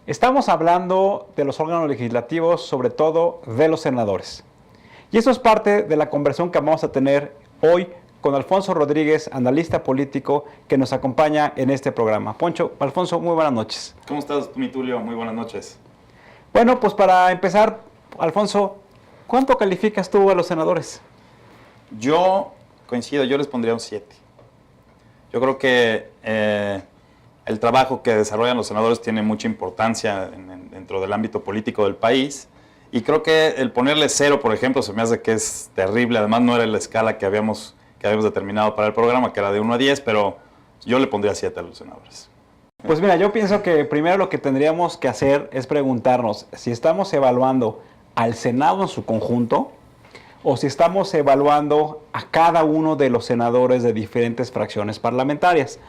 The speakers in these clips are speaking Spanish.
Estamos hablando de los órganos legislativos, sobre todo de los senadores. Y eso es parte de la conversación que vamos a tener hoy con Alfonso Rodríguez, analista político, que nos acompaña en este programa. Poncho, Alfonso, muy buenas noches. ¿Cómo estás, mi Tulio? Muy buenas noches. Bueno, pues para empezar, Alfonso, ¿cuánto calificas tú a los senadores? Yo coincido, yo les pondría un 7. Yo creo que el trabajo que desarrollan los senadores tiene mucha importancia dentro del ámbito político del país. Y creo que el ponerle 0, por ejemplo, se me hace que es terrible. Además, no era la escala que habíamos determinado para el programa, que era de 1 a 10, pero yo le pondría 7 a los senadores. Pues mira, yo pienso que primero lo que tendríamos que hacer es preguntarnos si estamos evaluando al Senado en su conjunto o si estamos evaluando a cada uno de los senadores de diferentes fracciones parlamentarias.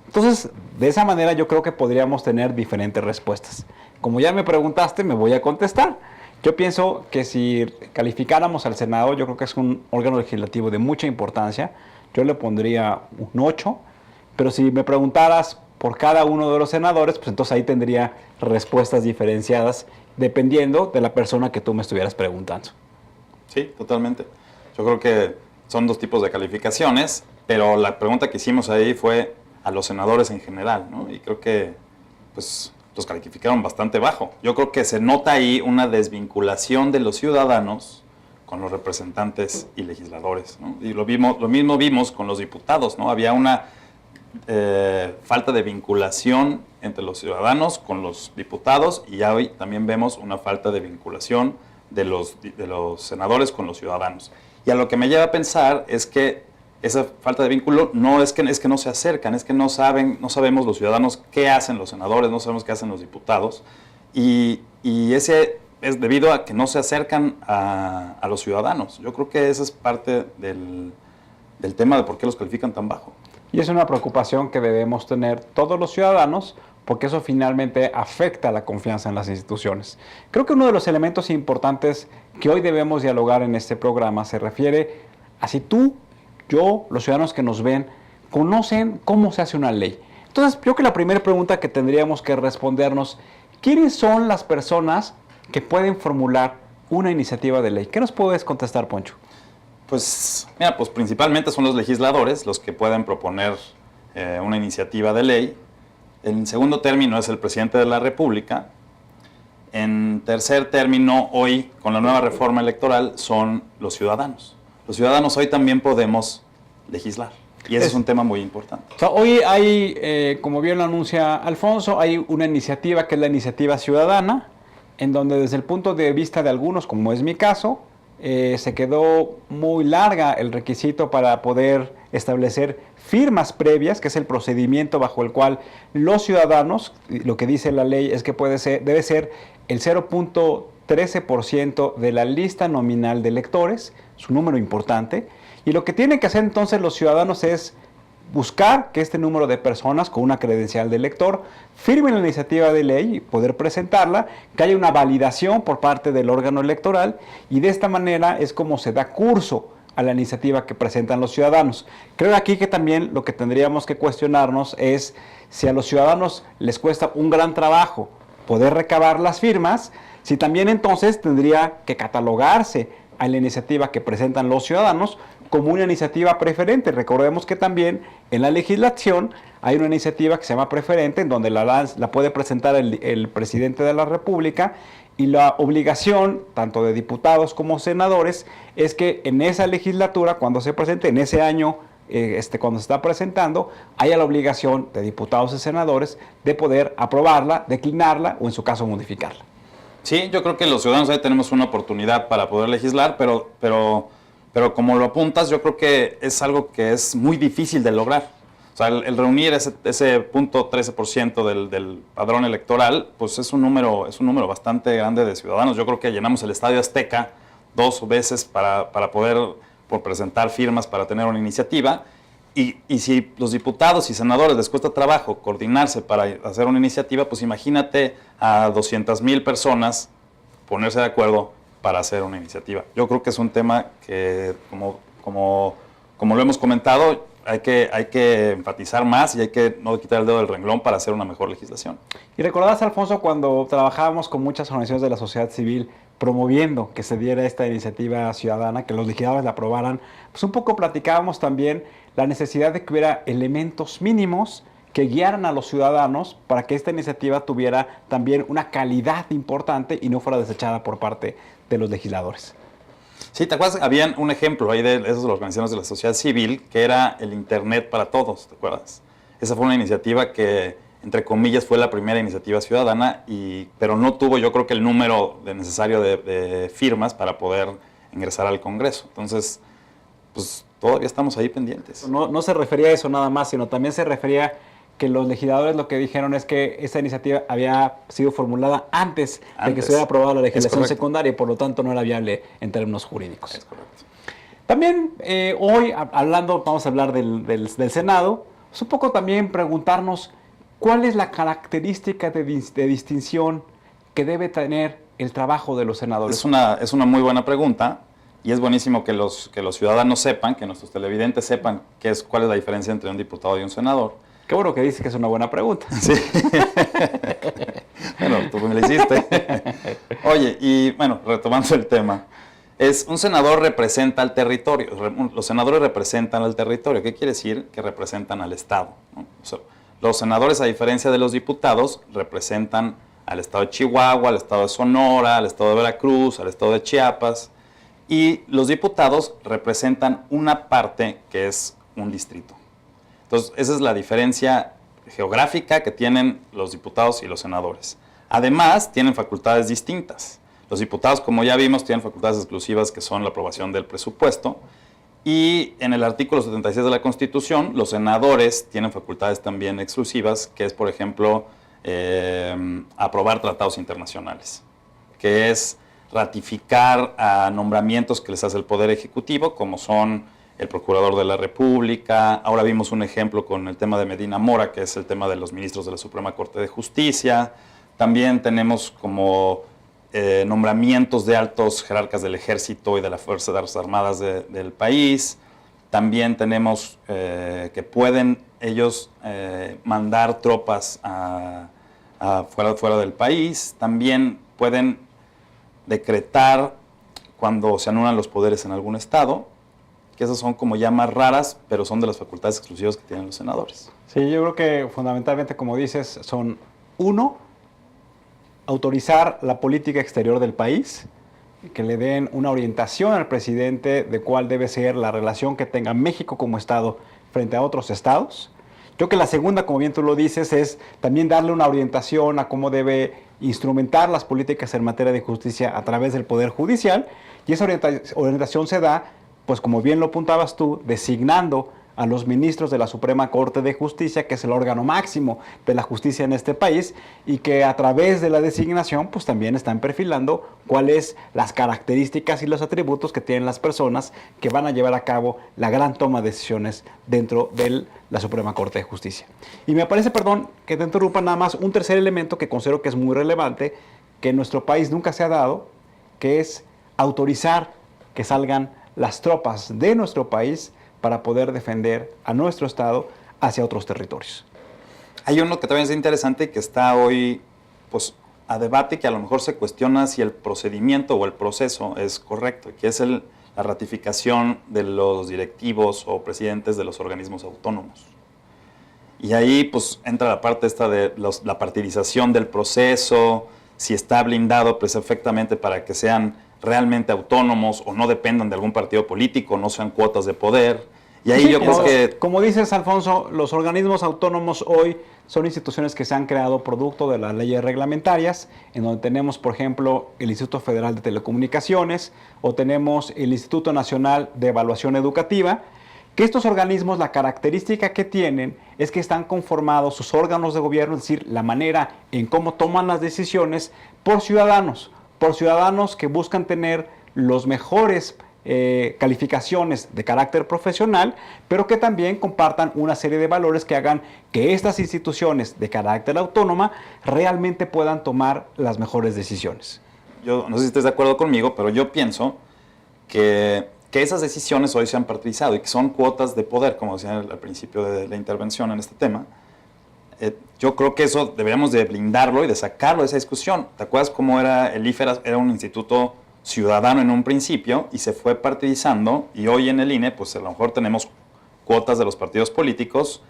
Entonces, de esa manera yo creo que podríamos tener diferentes respuestas. Como ya me preguntaste, me voy a contestar. Yo pienso que si calificáramos al Senado, yo creo que es un órgano legislativo de mucha importancia. Yo le pondría un 8, pero si me preguntaras por cada uno de los senadores, pues entonces ahí tendría respuestas diferenciadas dependiendo de la persona que tú me estuvieras preguntando. Sí, totalmente. Yo creo que son 2 tipos de calificaciones, pero la pregunta que hicimos ahí fue a los senadores en general, ¿no? Y creo que pues los calificaron bastante bajo. Yo creo que se nota ahí una desvinculación de los ciudadanos con los representantes y legisladores, ¿no? Y lo mismo vimos con los diputados, ¿no? Había una falta de vinculación entre los ciudadanos con los diputados, y ya hoy también vemos una falta de vinculación de los senadores con los ciudadanos. Y a lo que me lleva a pensar es que esa falta de vínculo no es que no se acercan, es que no sabemos los ciudadanos qué hacen los senadores, no sabemos qué hacen los diputados, y ese es debido a que no se acercan a los ciudadanos. Yo creo que esa es parte del tema de por qué los califican tan bajo. Y es una preocupación que debemos tener todos los ciudadanos, porque eso finalmente afecta la confianza en las instituciones. Creo que uno de los elementos importantes que hoy debemos dialogar en este programa se refiere a si tú, yo, los ciudadanos que nos ven, conocen cómo se hace una ley. Entonces, yo creo que la primera pregunta que tendríamos que respondernos, ¿quiénes son las personas que pueden formular una iniciativa de ley? ¿Qué nos puedes contestar, Poncho? Pues, mira, pues principalmente son los legisladores los que pueden proponer una iniciativa de ley. En segundo término es el presidente de la República. En tercer término, hoy, con la nueva reforma electoral, son los ciudadanos. Los ciudadanos hoy también podemos legislar. Y ese es un tema muy importante. O sea, hoy hay, como bien lo anuncia Alfonso, hay una iniciativa que es la iniciativa ciudadana, en donde desde el punto de vista de algunos, como es mi caso, se quedó muy larga el requisito para poder establecer firmas previas, que es el procedimiento bajo el cual los ciudadanos, lo que dice la ley es que debe ser el 0.13% de la lista nominal de electores, es un número importante, y lo que tienen que hacer entonces los ciudadanos es buscar que este número de personas con una credencial de elector firmen la iniciativa de ley y poder presentarla, que haya una validación por parte del órgano electoral, y de esta manera es como se da curso a la iniciativa que presentan los ciudadanos. Creo aquí que también lo que tendríamos que cuestionarnos es si a los ciudadanos les cuesta un gran trabajo poder recabar las firmas, si también entonces tendría que catalogarse a la iniciativa que presentan los ciudadanos como una iniciativa preferente. Recordemos que también en la legislación hay una iniciativa que se llama preferente, en donde la puede presentar el presidente de la República, y la obligación, tanto de diputados como senadores, es que en esa legislatura, cuando se presente, en ese año, cuando se está presentando, haya la obligación de diputados y senadores de poder aprobarla, declinarla o en su caso modificarla. Sí, yo creo que los ciudadanos ahí tenemos una oportunidad para poder legislar, pero como lo apuntas, yo creo que es algo que es muy difícil de lograr. O sea, el reunir ese 0.13% del padrón electoral, pues es un número bastante grande de ciudadanos. Yo creo que llenamos el Estadio Azteca 2 veces para poder presentar firmas para tener una iniciativa. Y si los diputados y senadores les cuesta trabajo coordinarse para hacer una iniciativa, pues imagínate a 200,000 personas ponerse de acuerdo para hacer una iniciativa. Yo creo que es un tema que, como lo hemos comentado, hay que enfatizar más y hay que no quitar el dedo del renglón para hacer una mejor legislación. Y recordarás, Alfonso, cuando trabajábamos con muchas organizaciones de la sociedad civil promoviendo que se diera esta iniciativa ciudadana, que los legisladores la aprobaran, pues un poco platicábamos también la necesidad de que hubiera elementos mínimos que guiaran a los ciudadanos para que esta iniciativa tuviera también una calidad importante y no fuera desechada por parte de los legisladores. Sí, ¿te acuerdas? Había un ejemplo ahí de esas organizaciones de la sociedad civil que era el Internet para todos, ¿te acuerdas? Esa fue una iniciativa que, entre comillas, fue la primera iniciativa ciudadana, pero no tuvo, yo creo que el número necesario de firmas para poder ingresar al Congreso. Entonces, pues todavía estamos ahí pendientes. No se refería a eso nada más, sino también se refería que los legisladores lo que dijeron es que esta iniciativa había sido formulada antes de que se hubiera aprobado la legislación secundaria y por lo tanto no era viable en términos jurídicos. Es correcto. También hoy, vamos a hablar del Senado, es un poco también preguntarnos cuál es la característica de distinción que debe tener el trabajo de los senadores. Es una muy buena pregunta y es buenísimo que los ciudadanos sepan, que nuestros televidentes sepan cuál es la diferencia entre un diputado y un senador. Qué bueno que dices que es una buena pregunta. Sí. Bueno, tú me la hiciste. Oye, y bueno, retomando el tema. Un senador representa al territorio. Los senadores representan al territorio. ¿Qué quiere decir? Que representan al Estado, ¿no? O sea, los senadores, a diferencia de los diputados, representan al Estado de Chihuahua, al Estado de Sonora, al Estado de Veracruz, al Estado de Chiapas. Y los diputados representan una parte que es un distrito. Entonces, esa es la diferencia geográfica que tienen los diputados y los senadores. Además, tienen facultades distintas. Los diputados, como ya vimos, tienen facultades exclusivas que son la aprobación del presupuesto. Y en el artículo 76 de la Constitución, los senadores tienen facultades también exclusivas, que es, por ejemplo, aprobar tratados internacionales, que es ratificar a nombramientos que les hace el Poder Ejecutivo, como son el Procurador de la República. Ahora vimos un ejemplo con el tema de Medina Mora, que es el tema de los ministros de la Suprema Corte de Justicia. También tenemos como nombramientos de altos jerarcas del Ejército y de las Fuerzas Armadas del país. También tenemos que pueden ellos mandar tropas fuera del país. También pueden decretar cuando se anulan los poderes en algún estado, que esas son como ya más raras, pero son de las facultades exclusivas que tienen los senadores. Sí, yo creo que fundamentalmente, como dices, son autorizar la política exterior del país, que le den una orientación al presidente de cuál debe ser la relación que tenga México como Estado frente a otros estados. Creo que la segunda, como bien tú lo dices, es también darle una orientación a cómo debe instrumentar las políticas en materia de justicia a través del Poder Judicial, y esa orientación se da, pues como bien lo apuntabas tú, designando a los ministros de la Suprema Corte de Justicia, que es el órgano máximo de la justicia en este país, y que a través de la designación pues también están perfilando cuáles las características y los atributos que tienen las personas que van a llevar a cabo la gran toma de decisiones dentro de la Suprema Corte de Justicia. Y me parece, perdón, que te interrumpa, nada más un tercer elemento que considero que es muy relevante, que en nuestro país nunca se ha dado, que es autorizar que salgan las tropas de nuestro país para poder defender a nuestro Estado hacia otros territorios. Hay uno que también es interesante y que está hoy pues, a debate, que a lo mejor se cuestiona si el procedimiento o el proceso es correcto, que es la ratificación de los directivos o presidentes de los organismos autónomos. Y ahí pues entra la parte esta de la partidización del proceso, si está blindado pues, perfectamente para que sean realmente autónomos o no dependan de algún partido político, no sean cuotas de poder. Y ahí yo creo que... Como dices, Alfonso, los organismos autónomos hoy son instituciones que se han creado producto de las leyes reglamentarias, en donde tenemos, por ejemplo, el Instituto Federal de Telecomunicaciones o tenemos el Instituto Nacional de Evaluación Educativa, que estos organismos, la característica que tienen es que están conformados sus órganos de gobierno, es decir, la manera en cómo toman las decisiones por ciudadanos que buscan tener los mejores calificaciones de carácter profesional, pero que también compartan una serie de valores que hagan que estas instituciones de carácter autónoma realmente puedan tomar las mejores decisiones. Yo no sé si estés de acuerdo conmigo, pero yo pienso que que esas decisiones hoy se han partidizado y que son cuotas de poder, como decía al principio de la intervención en este tema. Yo creo que eso deberíamos de blindarlo y de sacarlo de esa discusión. ¿Te acuerdas cómo era el IFE? Era un instituto ciudadano en un principio y se fue partidizando, y hoy en el INE pues a lo mejor tenemos cuotas de los partidos políticos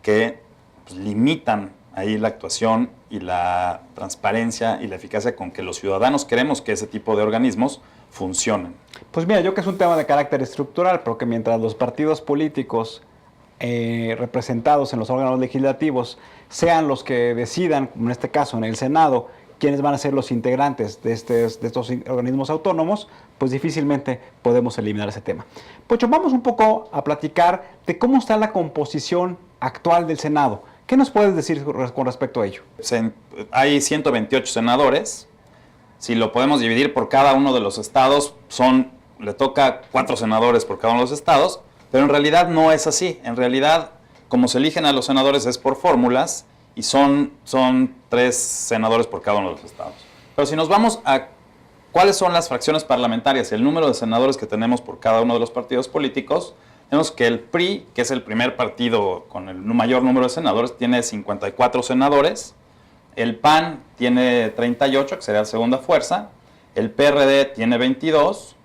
que pues, limitan ahí la actuación y la transparencia y la eficacia con que los ciudadanos queremos que ese tipo de organismos funcionen. Pues mira, yo creo que es un tema de carácter estructural, porque mientras los partidos políticos representados en los órganos legislativos sean los que decidan, como en este caso en el Senado, quiénes van a ser los integrantes de estos organismos autónomos, pues difícilmente podemos eliminar ese tema. Pocho, vamos un poco a platicar de cómo está la composición actual del Senado. ¿Qué nos puedes decir con respecto a ello? Hay 128 senadores. Si lo podemos dividir por cada uno de los estados, le toca 4 senadores por cada uno de los estados, pero en realidad no es así. En realidad, como se eligen a los senadores es por fórmulas y son 3 senadores por cada uno de los estados. Pero si nos vamos a cuáles son las fracciones parlamentarias y el número de senadores que tenemos por cada uno de los partidos políticos, vemos que el PRI, que es el primer partido con el mayor número de senadores, tiene 54 senadores. El PAN tiene 38, que sería la segunda fuerza. El PRD tiene 22.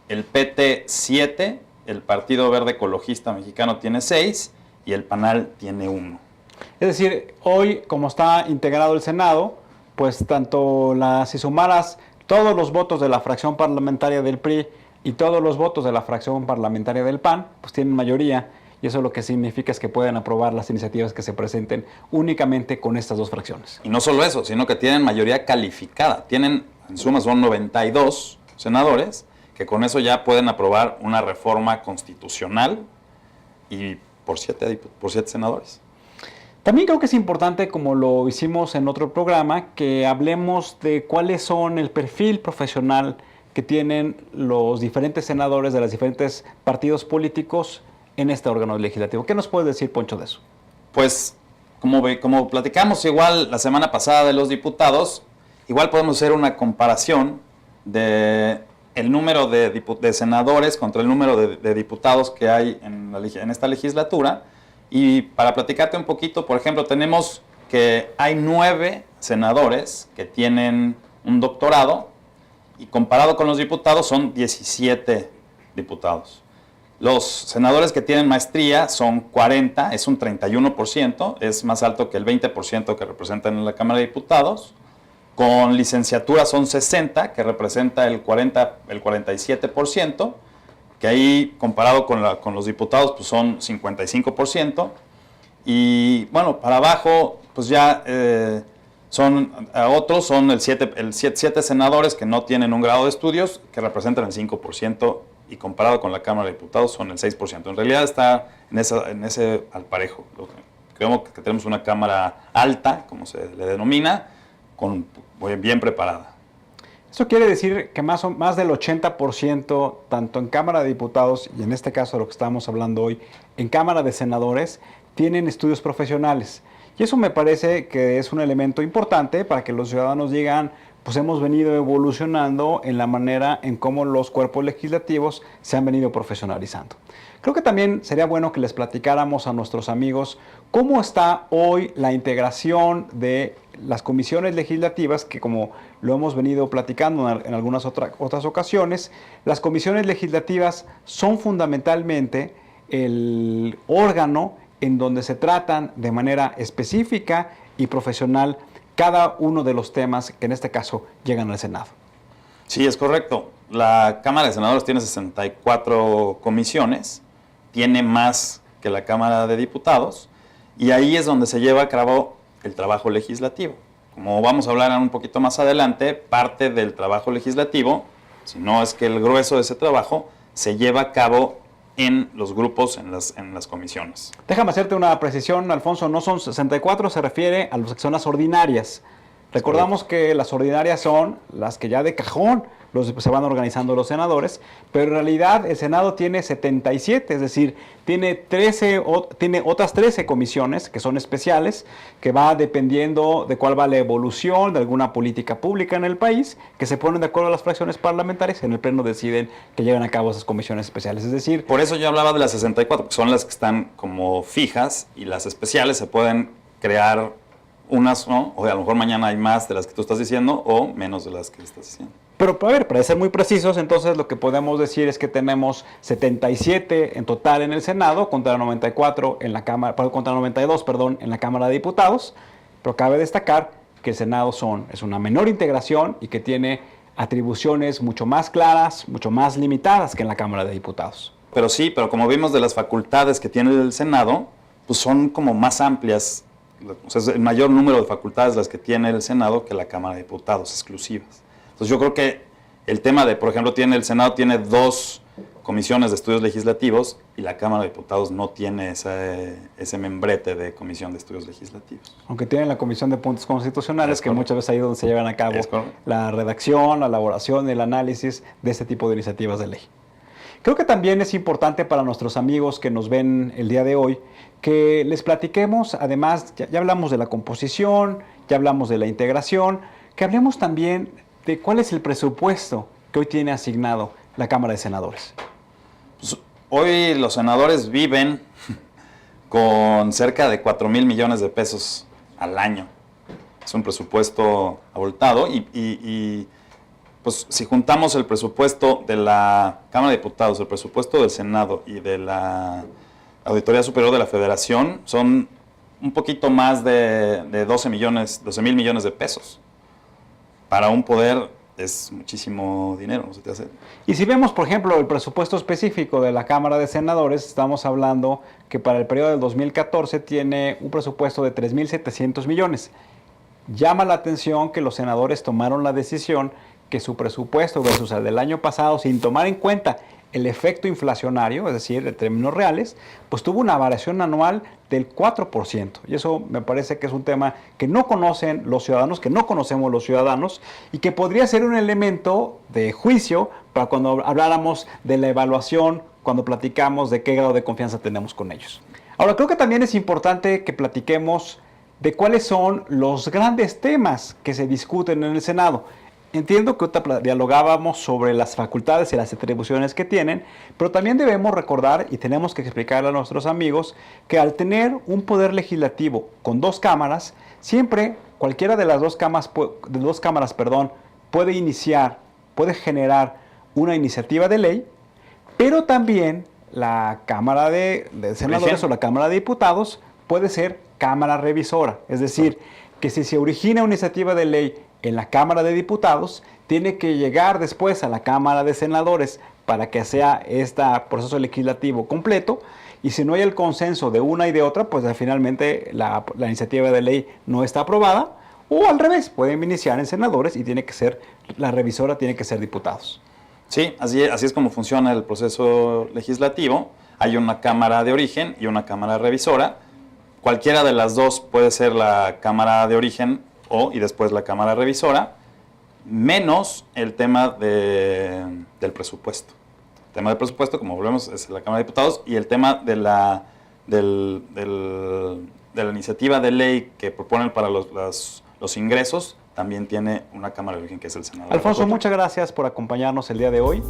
El PT 7. El Partido Verde Ecologista Mexicano tiene 6. Y el PANAL tiene 1. Es decir, hoy, como está integrado el Senado, pues tanto si sumaras todos los votos de la fracción parlamentaria del PRI y todos los votos de la fracción parlamentaria del PAN, pues tienen mayoría. Y eso lo que significa es que pueden aprobar las iniciativas que se presenten únicamente con estas 2 fracciones. Y no solo eso, sino que tienen mayoría calificada. En suma, son 92 senadores que con eso ya pueden aprobar una reforma constitucional y por 7 senadores. También creo que es importante, como lo hicimos en otro programa, que hablemos de cuáles son el perfil profesional que tienen los diferentes senadores de los diferentes partidos políticos en este órgano legislativo. ¿Qué nos puedes decir, Poncho, de eso? Pues, como platicamos igual la semana pasada de los diputados, igual podemos hacer una comparación de el número de senadores contra el número de diputados que hay en esta legislatura. Y para platicarte un poquito, por ejemplo, tenemos que hay 9 senadores que tienen un doctorado y comparado con los diputados son 17 diputados. Los senadores que tienen maestría son 40, es un 31%, es más alto que el 20% que representan en la Cámara de Diputados. Con licenciatura son 60, que representa el 47%, que ahí comparado con los diputados pues son 55%. Y bueno, para abajo pues ya son 7 senadores que no tienen un grado de estudios, que representan el 5%, y comparado con la Cámara de Diputados son el 6%. En realidad está en ese al parejo. Creemos que tenemos una Cámara alta, como se le denomina, bien preparada. Eso quiere decir que más del 80%, tanto en Cámara de Diputados y en este caso de lo que estamos hablando hoy, en Cámara de Senadores, tienen estudios profesionales. Y eso me parece que es un elemento importante para que los ciudadanos digan, pues hemos venido evolucionando en la manera en cómo los cuerpos legislativos se han venido profesionalizando. Creo que también sería bueno que les platicáramos a nuestros amigos cómo está hoy la integración de las comisiones legislativas, que como lo hemos venido platicando en algunas otras ocasiones, las comisiones legislativas son fundamentalmente el órgano en donde se tratan de manera específica y profesional cada uno de los temas que en este caso llegan al Senado. Sí, es correcto. La Cámara de Senadores tiene 64 comisiones, tiene más que la Cámara de Diputados, y ahí es donde se lleva a cabo el trabajo legislativo. Como vamos a hablar un poquito más adelante, parte del trabajo legislativo, si no es que el grueso de ese trabajo, se lleva a cabo en los grupos, en las comisiones. Déjame hacerte una precisión, Alfonso, no son 64, se refiere a las secciones ordinarias. Recordamos que las ordinarias son las que ya de cajón se van organizando los senadores, pero en realidad el Senado tiene 77, es decir, tiene otras 13 comisiones que son especiales, que va dependiendo de cuál va la evolución de alguna política pública en el país, que se ponen de acuerdo a las fracciones parlamentarias, en el pleno deciden que lleven a cabo esas comisiones especiales, es decir... Por eso yo hablaba de las 64, porque son las que están como fijas, y las especiales se pueden crear unas, ¿no? O a lo mejor mañana hay más de las que tú estás diciendo o menos de las que estás diciendo. Pero a ver, para ser muy precisos, entonces lo que podemos decir es que tenemos 77 en total en el Senado contra 94 en la Cámara, contra 92, perdón, en la Cámara de Diputados. Pero cabe destacar que el Senado es una menor integración y que tiene atribuciones mucho más claras, mucho más limitadas que en la Cámara de Diputados. Pero sí, pero como vimos de las facultades que tiene el Senado, pues son como más amplias. O sea, es el mayor número de facultades las que tiene el Senado que la Cámara de Diputados exclusivas. Entonces yo creo que el tema de, por ejemplo, el Senado tiene 2 comisiones de estudios legislativos y la Cámara de Diputados no tiene ese membrete de comisión de estudios legislativos. Aunque tienen la comisión de puntos constitucionales, que muchas veces ahí es donde se llevan a cabo la redacción, la elaboración, el análisis de este tipo de iniciativas de ley. Creo que también es importante para nuestros amigos que nos ven el día de hoy que les platiquemos, además, ya hablamos de la composición, ya hablamos de la integración, que hablemos también de cuál es el presupuesto que hoy tiene asignado la Cámara de Senadores. Pues, hoy los senadores viven con cerca de 4,000 millones de pesos al año. Es un presupuesto abultado y pues si juntamos el presupuesto de la Cámara de Diputados, el presupuesto del Senado y de la Auditoría Superior de la Federación, son un poquito más de 12,000 millones de pesos. Para un poder es muchísimo dinero, ¿no se te hace? Y si vemos, por ejemplo, el presupuesto específico de la Cámara de Senadores, estamos hablando que para el periodo del 2014 tiene un presupuesto de 3,700 millones. Llama la atención que los senadores tomaron la decisión que su presupuesto versus el del año pasado, sin tomar en cuenta el efecto inflacionario, es decir, en términos reales, pues tuvo una variación anual del 4%. Y eso me parece que es un tema que no conocen los ciudadanos, que no conocemos los ciudadanos, y que podría ser un elemento de juicio para cuando habláramos de la evaluación, cuando platicamos de qué grado de confianza tenemos con ellos. Ahora, creo que también es importante que platiquemos de cuáles son los grandes temas que se discuten en el Senado. Entiendo que ahorita dialogábamos sobre las facultades y las atribuciones que tienen, pero también debemos recordar y tenemos que explicarle a nuestros amigos que al tener un poder legislativo con 2 cámaras, siempre cualquiera de las dos cámaras puede generar una iniciativa de ley, pero también la Cámara de Senadores o la Cámara de Diputados puede ser Cámara Revisora. Es decir, que si se origina una iniciativa de ley en la Cámara de Diputados, tiene que llegar después a la Cámara de Senadores para que sea este proceso legislativo completo, y si no hay el consenso de una y de otra, pues finalmente la iniciativa de ley no está aprobada, o al revés, pueden iniciar en senadores y la revisora tiene que ser diputados. Sí, así es como funciona el proceso legislativo. Hay una Cámara de origen y una Cámara revisora. Cualquiera de las dos puede ser la Cámara de origen y después la Cámara Revisora, menos el tema del presupuesto. El tema del presupuesto, como volvemos, es la Cámara de Diputados, y el tema de la iniciativa de ley que proponen para los ingresos, también tiene una Cámara de origen que es el Senado. Alfonso, muchas gracias por acompañarnos el día de hoy.